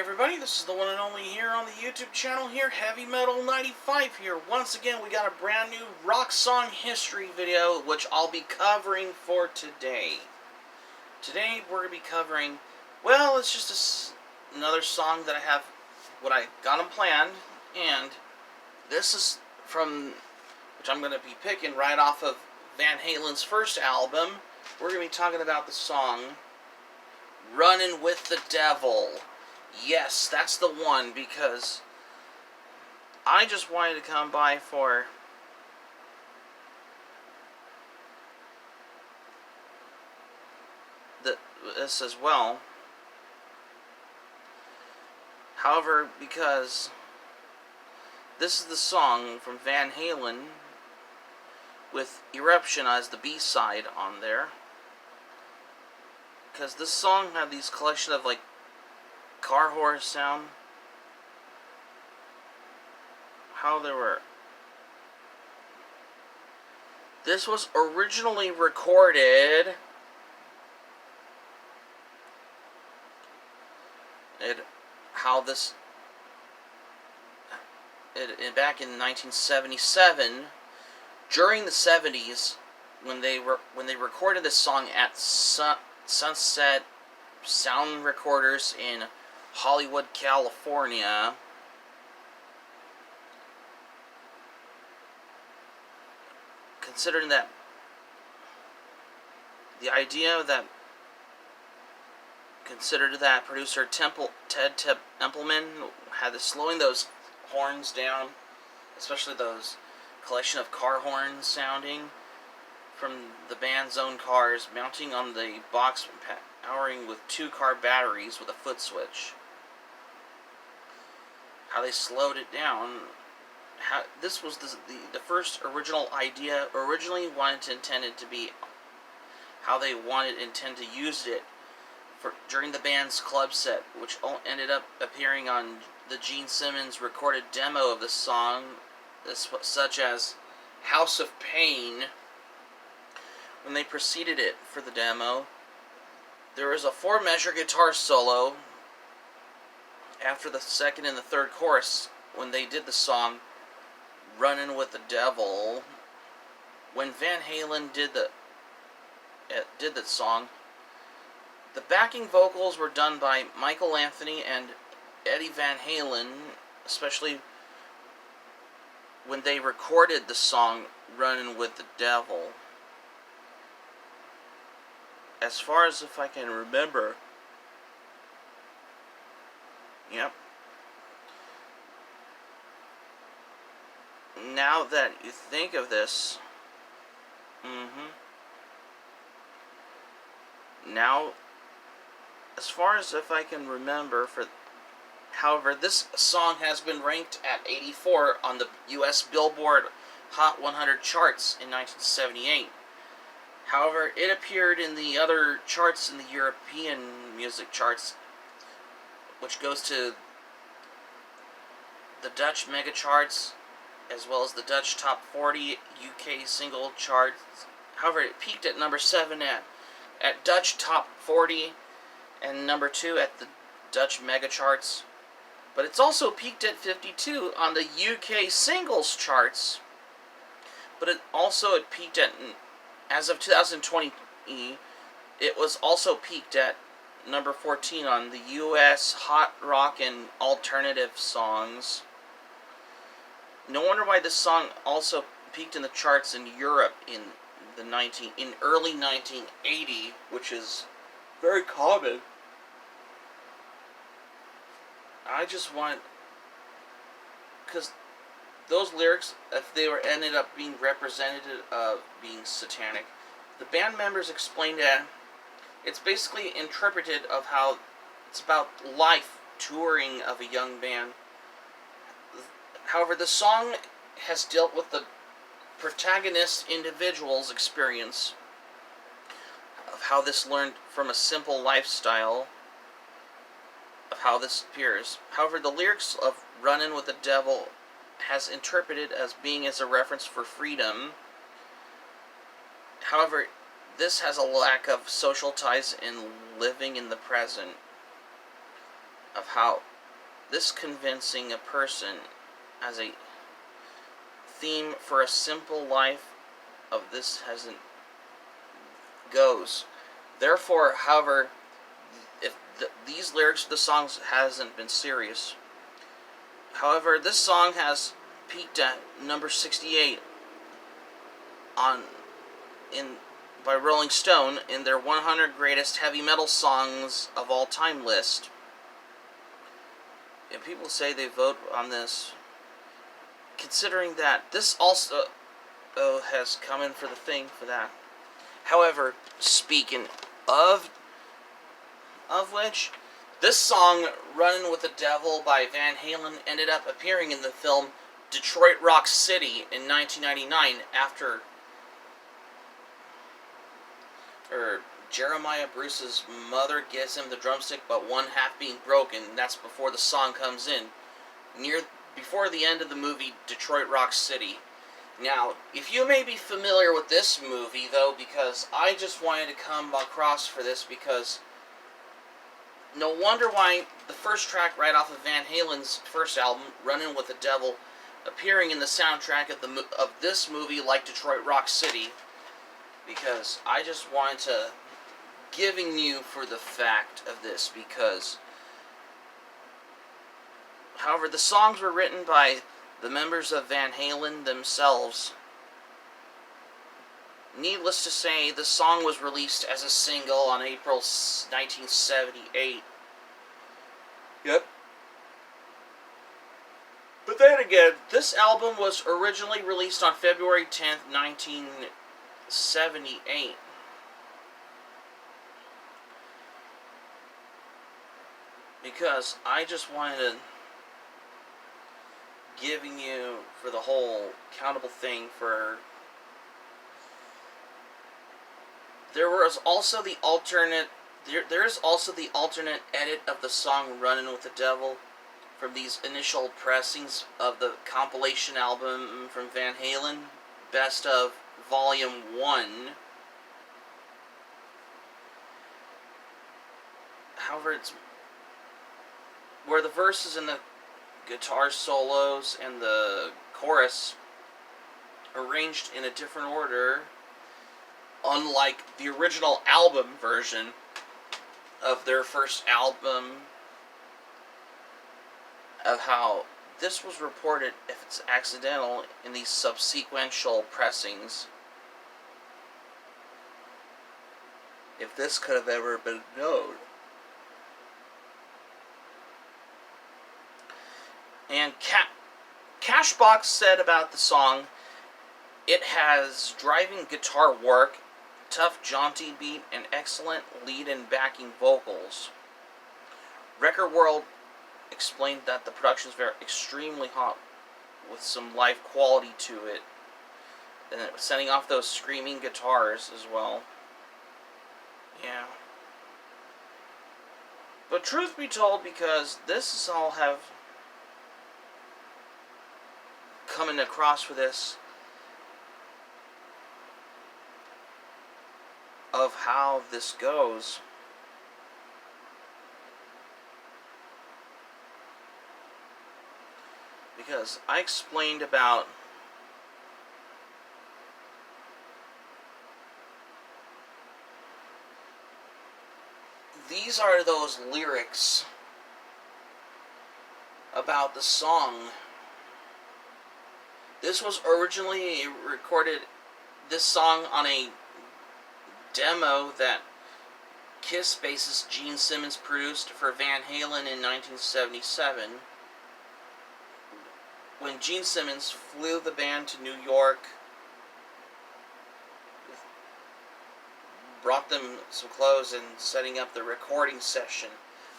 everybody. This is the one and only here on the YouTube channel here, Heavy Metal 95 here. Once again, we got a brand new rock song history video, which I'll be covering for today. Today, we're going to be covering, well, it's just another song that I have, what I got them planned, and this is from, which I'm going to be picking right off of Van Halen's first album. We're going to be talking about the song Runnin' With the Devil. Yes, that's the one, because I just wanted to come by for this as well. However, because this is the song from Van Halen with Eruption as the B-side on there. Because this song had these collection of like car horn sound. How they were. This was originally recorded back in 1977 during the 70s when they recorded this song at Sunset Sound Recorders in Hollywood, California. Considering that the idea that producer Ted Templeman had this slowing those horns down, especially those collection of car horns sounding from the band's own cars, mounting on the box, powering with 2-car batteries with a foot switch. How they slowed it down. How this was the first original idea. Originally intended to be how they intend to use it during the band's club set, which ended up appearing on the Gene Simmons recorded demo of the song, such as House of Pain. When they preceded it for the demo, there was a 4-measure guitar solo after the second and the third chorus when they did the song Runnin' With the Devil. When Van Halen did that song, the backing vocals were done by Michael Anthony and Eddie Van Halen, especially when they recorded the song Runnin' With the Devil. As far as if I can remember, yep. Now that you think of this, now, as far as if I can remember, however, this song has been ranked at 84 on the U.S. Billboard Hot 100 charts in 1978. However, it appeared in the other charts in the European music charts, which goes to the Dutch mega charts, as well as the Dutch Top 40 UK single charts. However, it peaked at number 7 at Dutch Top 40 and number 2 at the Dutch mega charts. But it's also peaked at 52 on the UK singles charts. But it peaked at, as of 2020, it was also peaked at number 14 on the US Hot Rock and Alternative Songs. No wonder why this song also peaked in the charts in Europe in early 1980, which is very common. I just want, because those lyrics, if they ended up being representative of being satanic, the band members explained that it's basically interpreted of how it's about life touring of a young band. However, the song has dealt with the protagonist individual's experience of how this learned from a simple lifestyle, of how this appears. However, the lyrics of Runnin' With the Devil has interpreted as being as a reference for freedom. However, this has a lack of social ties in living in the present, of how this convincing a person as a theme for a simple life of this hasn't goes. Therefore, however, if these lyrics of the songs hasn't been serious. However, this song has peaked at number 68 on in by Rolling Stone in their 100 greatest heavy metal songs of all time list. And people say they vote on this, considering that this also has come in for the thing for that. However, speaking of which, this song, Runnin' With the Devil by Van Halen, ended up appearing in the film Detroit Rock City in 1999 after Jeremiah Bruce's mother gives him the drumstick, but one half being broken. That's before the song comes in. Before the end of the movie Detroit Rock City. Now, if you may be familiar with this movie, though, because I just wanted to come across for this, because no wonder why the first track right off of Van Halen's first album, Runnin' With the Devil, appearing in the soundtrack of this movie like Detroit Rock City, because I just wanted to giving you for the fact of this, because however, the songs were written by the members of Van Halen themselves. Needless to say, the song was released as a single on April 1978. Yep. But then again, this album was originally released on February 10th, 1978. Because I just wanted to giving you for the whole countable thing for. There is also the alternate edit of the song Runnin' With the Devil from these initial pressings of the compilation album from Van Halen, Best of Volume 1. However, it's where the verses and the guitar solos and the chorus arranged in a different order, unlike the original album version of their first album, of how this was reported, if it's accidental, in these subsequential pressings. If this could have ever been known. And Cashbox said about the song, it has driving guitar work, tough jaunty beat, and excellent lead and backing vocals. Record World explained that the production is very extremely hot, with some live quality to it, and setting off those screaming guitars as well. Yeah. But truth be told, because this is all have coming across for this of how this goes. Because I explained about these are those lyrics about the song. This was originally recorded, this song, on a demo that Kiss bassist Gene Simmons produced for Van Halen in 1977. When Gene Simmons flew the band to New York, brought them some clothes and setting up the recording session.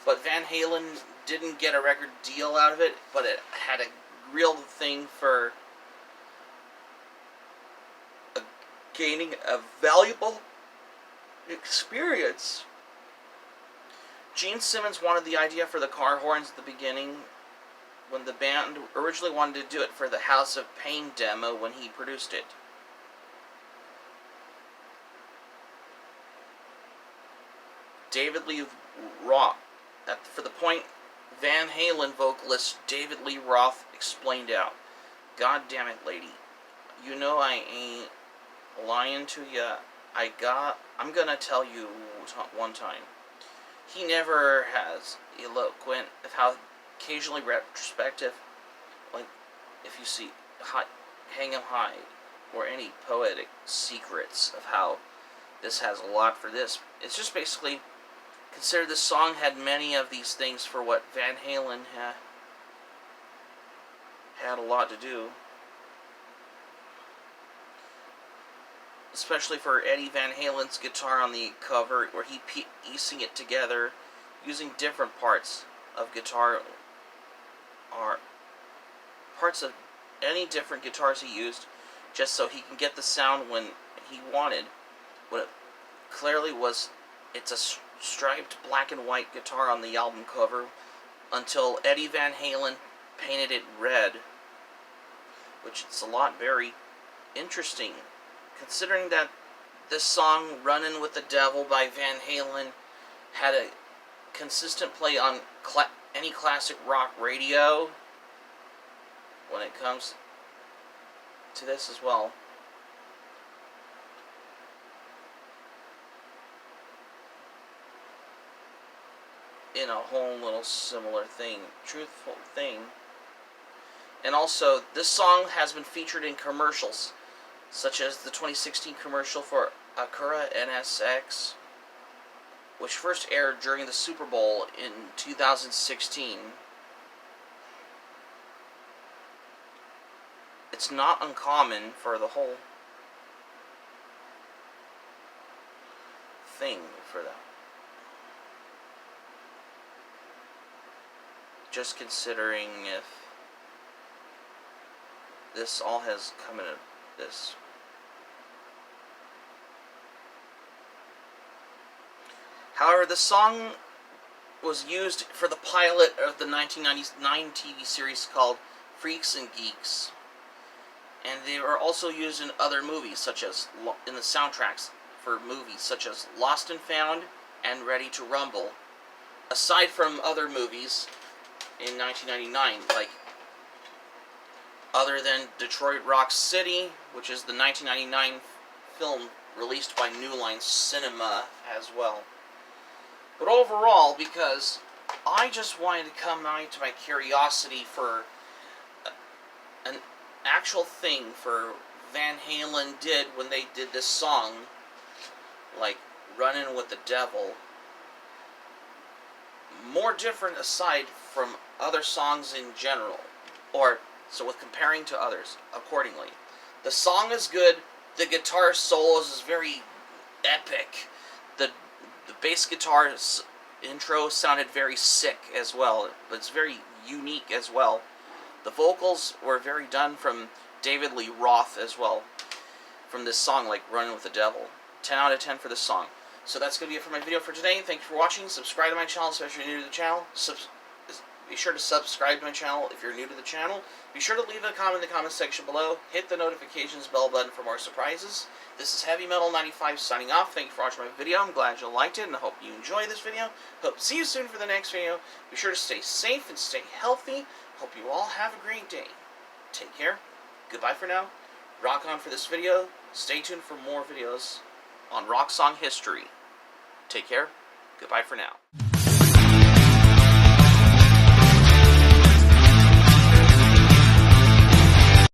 But Van Halen didn't get a record deal out of it, but it had a real thing for gaining a valuable experience. Gene Simmons wanted the idea for the car horns at the beginning, when the band originally wanted to do it for the House of Pain demo when he produced it. David Lee Roth, for the point Van Halen vocalist David Lee Roth explained out. "God damn it, lady. You know I ain't lying to ya. I'm gonna tell you one time. He never has eloquent of how occasionally retrospective, like if you see Hang 'em High, or any poetic secrets of how this has a lot for this. It's just basically consider this song had many of these things for what Van Halen had a lot to do. Especially for Eddie Van Halen's guitar on the cover, where he piecing it together using different parts of guitar, or parts of any different guitars he used, just so he can get the sound when he wanted. What it clearly was, it's a striped black and white guitar on the album cover, until Eddie Van Halen painted it red, which is a lot very interesting, considering that this song, Runnin' With the Devil by Van Halen, had a consistent play on any classic rock radio when it comes to this as well. In a whole little similar thing, truthful thing. And also, this song has been featured in commercials, such as the 2016 commercial for Acura NSX, which first aired during the Super Bowl in 2016. It's not uncommon for the whole thing for that. Just considering if this all has come into this. However, the song was used for the pilot of the 1999 TV series called Freaks and Geeks. And they were also used in other movies, such as in the soundtracks for movies such as Lost and Found and Ready to Rumble. Aside from other movies in 1999, like other than Detroit Rock City, which is the 1999 film released by New Line Cinema as well. But overall, because I just wanted to come out to my curiosity for an actual thing for Van Halen did when they did this song, like Runnin' With the Devil, more different aside from other songs in general, or so with comparing to others accordingly. The song is good, the guitar solos is very epic, the bass guitar intro sounded very sick as well, but it's very unique as well. The vocals were very done from David Lee Roth as well, from this song, like Runnin' With the Devil. 10 out of 10 for this song. So that's going to be it for my video for today. Thank you for watching. Subscribe to my channel, especially if you're new to the channel. Be sure to subscribe to my channel if you're new to the channel. Be sure to leave a comment in the comment section below. Hit the notifications bell button for more surprises. This is Heavy Metal 95 signing off. Thank you for watching my video. I'm glad you liked it, and I hope you enjoyed this video. Hope to see you soon for the next video. Be sure to stay safe and stay healthy. Hope you all have a great day. Take care. Goodbye for now. Rock on for this video. Stay tuned for more videos on rock song history. Take care. Goodbye for now.